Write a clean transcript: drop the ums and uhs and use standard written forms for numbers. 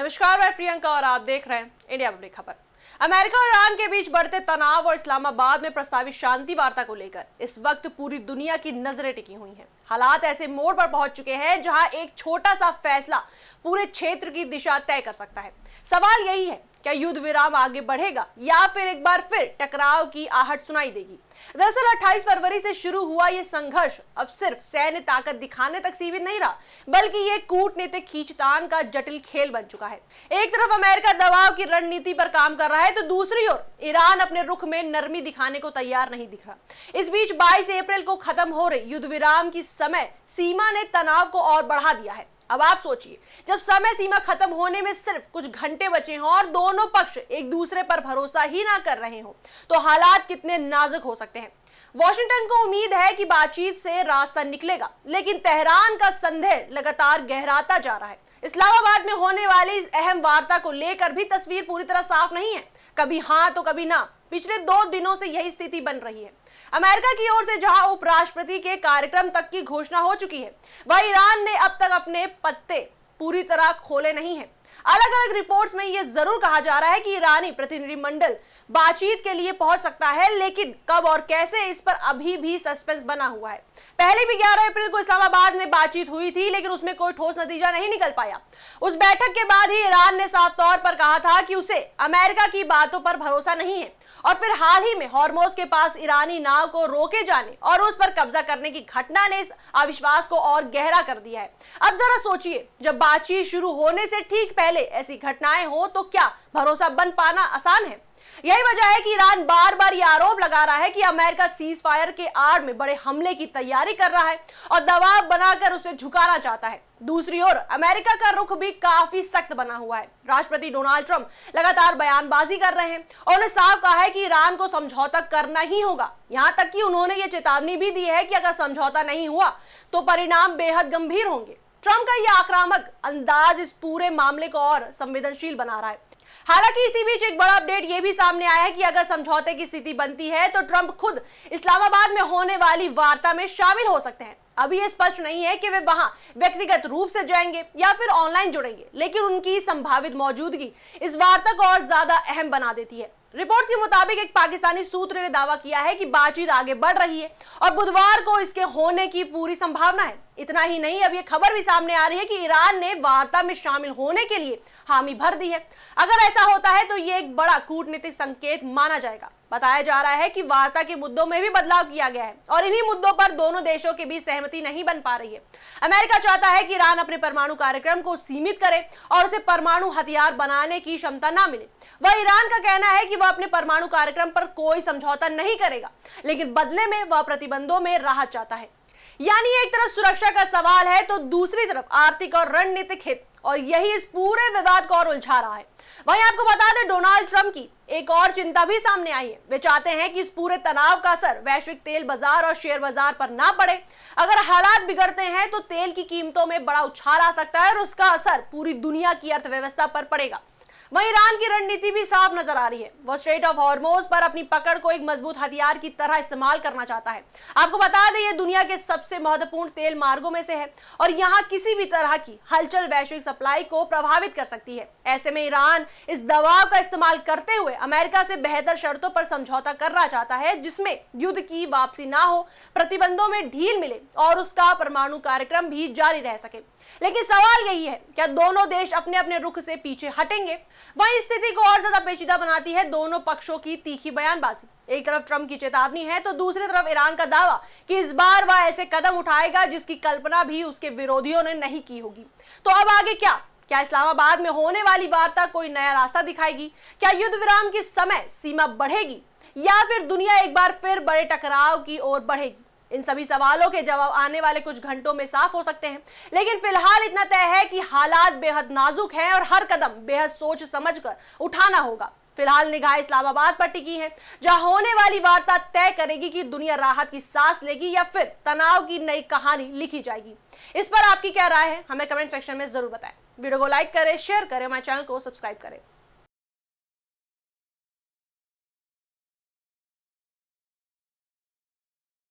नमस्कार, मैं प्रियंका और आप देख रहे हैं इंडिया पब्लिक खबर। अमेरिका और ईरान के बीच बढ़ते तनाव और इस्लामाबाद में प्रस्तावित शांति वार्ता को लेकर इस वक्त पूरी दुनिया की नजरें टिकी हुई हैं। हालात ऐसे मोड़ पर पहुंच चुके हैं जहां एक छोटा सा फैसला पूरे क्षेत्र की दिशा तय कर सकता है। सवाल यही है, क्या युद्ध विराम आगे बढ़ेगा या फिर एक बार फिर टकराव की आहट सुनाई देगी। दरअसल 28 फरवरी से शुरू हुआ ये संघर्ष अब सिर्फ सैन्य ताकत दिखाने तक सीमित नहीं रहा, बल्कि ये कूटनीतिक खींचतान का जटिल खेल बन चुका है। एक तरफ अमेरिका दबाव की रणनीति पर काम कर रहा है, तो दूसरी ओर ईरान अपने रुख में नरमी दिखाने को तैयार नहीं दिख रहा। इस बीच 22 अप्रैल को खत्म हो रही युद्ध विराम की समय सीमा ने तनाव को और बढ़ा दिया है। अब आप सोचिए, जब समय सीमा खत्म होने में सिर्फ कुछ घंटे बचे हों और दोनों पक्ष एक दूसरे पर भरोसा ही ना कर रहे हों, तो हालात कितने नाजुक हो सकते हैं। वॉशिंगटन को उम्मीद है कि बातचीत से रास्ता निकलेगा, लेकिन तेहरान का संदेह लगातार गहराता जा रहा है। इस्लामाबाद में होने वाली इस अहम वार्ता को लेकर भी तस्वीर पूरी तरह साफ नहीं है, कभी हाँ तो कभी ना। पिछले 2 दिनों से यही स्थिति बन रही है। अमेरिका की ओर से जहां उपराष्ट्रपति के कार्यक्रम तक की घोषणा हो चुकी है, वह ईरान ने अब तक अपने पत्ते पूरी तरह खोले नहीं हैं। अलग अलग रिपोर्ट्स में यह जरूर कहा जा रहा है कि ईरानी प्रतिनिधिमंडल बातचीत के लिए पहुंच सकता है, लेकिन कब और कैसे, इस पर अभी भी सस्पेंस बना हुआ है। पहले भी 11 अप्रैल को इस्लामाबाद में बातचीत हुई थी, लेकिन उसमें कोई ठोस नतीजा नहीं निकल पाया। उस बैठक के बाद ही ईरान ने साफ तौर पर कहा था कि उसे अमेरिका की बातों पर भरोसा नहीं है, और फिर हाल ही में हॉर्मोज के पास ईरानी नाव को रोके जाने और उस पर कब्जा करने की घटना ने इस अविश्वास को और गहरा कर दिया है। अब जरा सोचिए, जब बातचीत शुरू होने से ठीक पहले ऐसी घटनाएं हो तो क्या भरोसा बन पाना आसान है? यही वजह है कि ईरान बार बार यह आरोप लगा रहा है कि अमेरिका सीज फायर के आड़ में बड़े हमले की तैयारी कर रहा है और दबाव बनाकर उसे झुकाना चाहता है। दूसरी ओर अमेरिका का रुख भी काफी सख्त बना हुआ है। राष्ट्रपति डोनाल्ड ट्रंप लगातार बयानबाजी कर रहे हैं और उन्होंने साफ कहा है कि ईरान को समझौता करना ही होगा। यहां तक कि उन्होंने ये चेतावनी भी दी है कि अगर समझौता नहीं हुआ तो परिणाम बेहद गंभीर होंगे। ट्रंप का यह आक्रामक अंदाज इस पूरे मामले को और संवेदनशील बना रहा है। हालांकि इसी बीच एक बड़ा अपडेट यह भी सामने आया है कि अगर समझौते की स्थिति बनती है तो ट्रंप खुद इस्लामाबाद में होने वाली वार्ता में शामिल हो सकते हैं। अभी यह स्पष्ट नहीं है कि वे वहां व्यक्तिगत रूप से जाएंगे या फिर ऑनलाइन जुड़ेंगे, लेकिन उनकी संभावित मौजूदगी इस वार्ता को और ज्यादा अहम बना देती है। रिपोर्ट्स के मुताबिक एक पाकिस्तानी सूत्र ने दावा किया है कि बातचीत आगे बढ़ रही है और बुधवार को इसके होने की पूरी संभावना है। इतना ही नहीं, अब ये खबर भी सामने आ रही है कि ईरान ने वार्ता में शामिल होने के लिए हामी भर दी है। अगर ऐसा होता है तो ये एक बड़ा कूटनीतिक संकेत माना जाएगा। बताया जा रहा है कि वार्ता के मुद्दों में भी बदलाव किया गया है और इन्हीं मुद्दों पर दोनों देशों के बीच सहमति नहीं बन पा रही है। अमेरिका चाहता है कि ईरान अपने परमाणु कार्यक्रम को सीमित करे और उसे परमाणु हथियार बनाने की क्षमता ना मिले। वह ईरान का कहना है कि वह अपने परमाणु कार्यक्रम पर कोई समझौता नहीं करेगा, लेकिन बदले में वह प्रतिबंधों में राहत चाहता है। यानी एक तरफ सुरक्षा का सवाल है तो दूसरी तरफ आर्थिक और रणनीतिक हित, और यही इस पूरे विवाद को और उलझा रहा है। वहीं आपको बता दें, डोनाल्ड ट्रंप की एक और चिंता भी सामने आई है। वे चाहते हैं कि इस पूरे तनाव का असर वैश्विक तेल बाजार और शेयर बाजार पर ना पड़े। अगर हालात बिगड़ते हैं तो तेल की कीमतों में बड़ा उछाल आ सकता है और उसका असर पूरी दुनिया की अर्थव्यवस्था पर पड़ेगा। वहीं ईरान की रणनीति भी साफ नजर आ रही है। वह स्ट्रेट ऑफ हॉर्मोज पर अपनी पकड़ को एक मजबूत हथियार की तरह इस्तेमाल करना चाहता है। आपको बता दें, यह दुनिया के सबसे महत्वपूर्ण तेल मार्गों में से है और यहां किसी भी तरह की हलचल वैश्विक सप्लाई को प्रभावित कर सकती है। ऐसे में ईरान इस दबाव का इस्तेमाल करते हुए अमेरिका से बेहतर शर्तों पर समझौता करना चाहता है, जिसमें युद्ध की वापसी ना हो, प्रतिबंधों में ढील मिले और उसका परमाणु कार्यक्रम भी जारी रह सके। लेकिन सवाल यही है, क्या दोनों देश अपने अपने रुख से पीछे हटेंगे? वहीं स्थिति को और ज्यादा पेचीदा बनाती है दोनों पक्षों की तीखी बयानबाजी। एक तरफ ट्रंप की चेतावनी है तो दूसरी तरफ ईरान का दावा कि इस बार वह ऐसे कदम उठाएगा जिसकी कल्पना भी उसके विरोधियों ने नहीं की होगी। तो अब आगे क्या इस्लामाबाद में होने वाली वार्ता कोई नया रास्ता दिखाएगी? क्या युद्ध विराम की समय सीमा बढ़ेगी या फिर दुनिया एक बार फिर बड़े टकराव की ओर बढ़ेगी? इन सभी सवालों के जवाब आने वाले कुछ घंटों में साफ हो सकते हैं, लेकिन फिलहाल इतना तय है कि हालात बेहद नाजुक हैं और हर कदम बेहद सोच समझकर उठाना होगा। फिलहाल निगाह इस्लामाबाद पर टिकी है, जहां होने वाली वार्ता तय करेगी कि दुनिया राहत की सांस लेगी या फिर तनाव की नई कहानी लिखी जाएगी। इस पर आपकी क्या राय है, हमें कमेंट सेक्शन में जरूर बताएं। वीडियो को लाइक करें, शेयर करें, हमारे चैनल को सब्सक्राइब करें।